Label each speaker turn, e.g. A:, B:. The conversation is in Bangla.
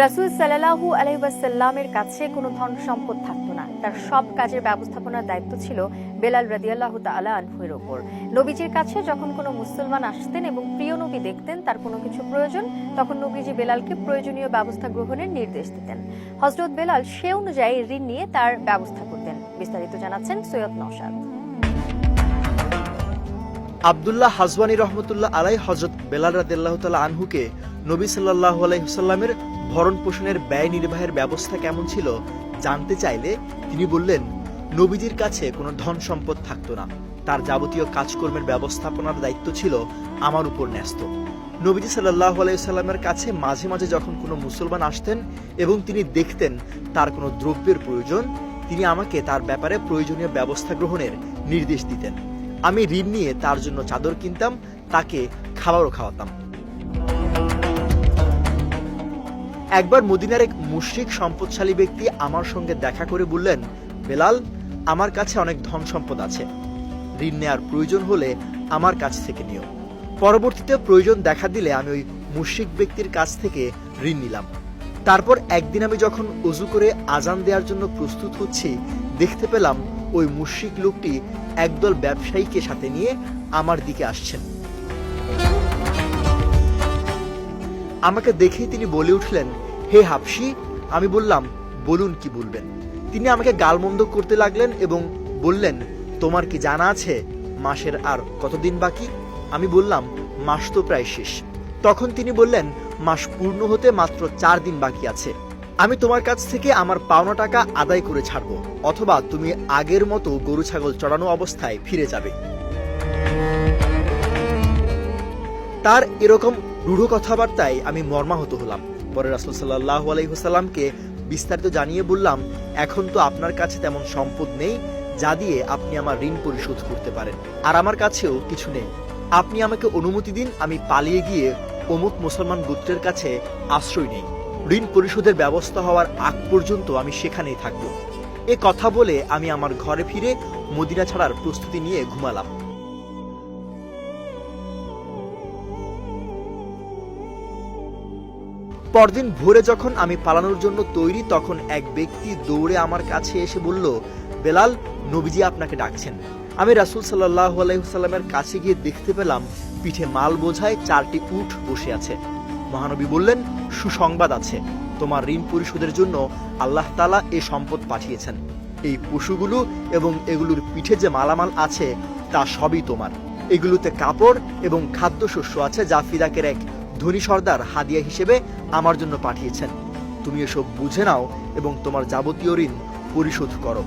A: রাসূল সাল্লাল্লাহু আলাইহি ওয়াসাল্লামের কাছে কোনো ধন সম্পদ থাকতো না। তার সব কাজের ব্যবস্থাপনার দায়িত্ব ছিল বেলাল রাদিয়াল্লাহু তাআলা আনহুর উপর। নবীজির কাছে যখন কোনো মুসলমান আসতেন এবং প্রিয় নবী দেখতেন তার কোনো কিছু প্রয়োজন, তখন নবীজি বেলালকে প্রয়োজনীয় ব্যবস্থা গ্রহণের নির্দেশ দিতেন। হযরত বেলাল সে অনুযায়ী ঋণ নিয়ে তার ব্যবস্থা করতেন। বিস্তারিত জানাচ্ছেন সৈয়দ নওশাদ।
B: আব্দুল্লাহ হাজওয়ানী রহমতুল্লাহ আলাই হযরত বেলাল রাদিয়াল্লাহু তাআলা আনহুকে নবী সাল্লাল্লাহু আলাইহি ওয়াসাল্লামের ভরণ পোষণের ব্যয় নির্বাহের ব্যবস্থা কেমন ছিল জানতে চাইলে তিনি বললেন, নবীজির কাছে কোনো ধন সম্পদ থাকতো না। তার যাবতীয় কাজকর্মের ব্যবস্থাপনার দায়িত্ব ছিল আমার উপর ন্যস্ত। নবীজি সাল্লাল্লাহু আলাইহি ওয়াসাল্লামের কাছে মাঝে মাঝে যখন কোনো মুসলমান আসতেন এবং তিনি দেখতেন তার কোনো দ্রব্যের প্রয়োজন, তিনি আমাকে তার ব্যাপারে প্রয়োজনীয় ব্যবস্থা গ্রহণের নির্দেশ দিতেন। আমি ঋণ নিয়ে তার জন্য চাদর কিনতাম, তাকে খাবারও খাওয়াতাম। একবার মদিনার এক মুশরিক সম্পদশালী ব্যক্তি আমার সঙ্গে দেখা করে বললেন, বেলাল, আমার কাছে অনেক ধন সম্পদ আছে, ঋণ নেয়ার প্রয়োজন হলে আমার কাছ থেকে নিও। পরবর্তীতে প্রয়োজন দেখা দিলে আমি ওই মুশরিক ব্যক্তির কাছ থেকে ঋণ নিলাম। তারপর একদিন আমি যখন ওযু করে আজান দেওয়ার জন্য প্রস্তুত হচ্ছি, দেখতে পেলাম ওই মুশরিক লোকটি একদল ব্যবসায়ীকে সাথে নিয়ে আমার দিকে আসছেন। আমাকে দেখেই তিনি বলে উঠলেন, হে হাবশী। আমি বললাম, বলুন কি বলবেন। তিনি আমাকে গালমন্দ করতে লাগলেন এবং বললেন, তোমার কি জানা আছে মাসের আর কতদিন বাকি? আমি বললাম, মাস তো প্রায় শেষ। তখন তিনি বললেন, মাস পূর্ণ হতে মাত্র 4 দিন বাকি আছে। আমি তোমার কাছ থেকে আমার পাওনা টাকা আদায় করে ছাড়বো, অথবা তুমি আগের মতো গরু ছাগল চড়ানো অবস্থায় ফিরে যাবে। তার এরকম রূঢ় কথাবার্তায় আমি মর্মাহত হলাম। পরে রাসূল সাল্লাল্লাহু আলাইহি ওয়াসাল্লামকে বিস্তারিত জানিয়ে বললাম, এখন তো আপনার কাছে তেমন সম্পদ নেই যা দিয়ে আপনি আমার ঋণ পরিশোধ করতে পারেন, আর আমার কাছেও কিছু নেই। আপনি আমাকে অনুমতি দিন, আমি পালিয়ে গিয়ে অমুক মুসলমান গোত্রের কাছে আশ্রয় নেই। ঋণ পরিশোধের ব্যবস্থা হওয়ার আগ পর্যন্ত আমি সেখানেই থাকব। এ কথা বলে আমি আমার ঘরে ফিরে মদিনা ছাড়ার প্রস্তুতি নিয়ে ঘুমালাম। পরদিন ভোরে যখন আমি পালানোর জন্য তৈরি, তখন এক ব্যক্তি দৌড়ে আমার কাছে এসে বলল, বেলাল, নবীজি আপনাকে ডাকছেন। আমি রাসূল সাল্লাল্লাহু আলাইহি ওয়াসাল্লামের কাছে গিয়ে দেখতে পেলাম পিঠে মাল বোঝায় 4টি উট বসে আছে। মহানবী বললেন, সুসংবাদ আছে, তোমার ঋণ পরিশোধের জন্য আল্লাহ তাআলা এ সম্পদ পাঠিয়েছেন। এই পশুগুলো এবং এগুলোর পিঠে যে মালামাল আছে তা সবই তোমার। এগুলোতে কাপড় এবং খাদ্যশস্য আছে যা ফিদাকের এক ধনী সর্দার হাদিয়া হিসেবে আমার জন্য পাঠিয়েছেন। তুমি এসব বুঝে নাও এবং তোমার যাবতীয় ঋণ পরিশোধ করো।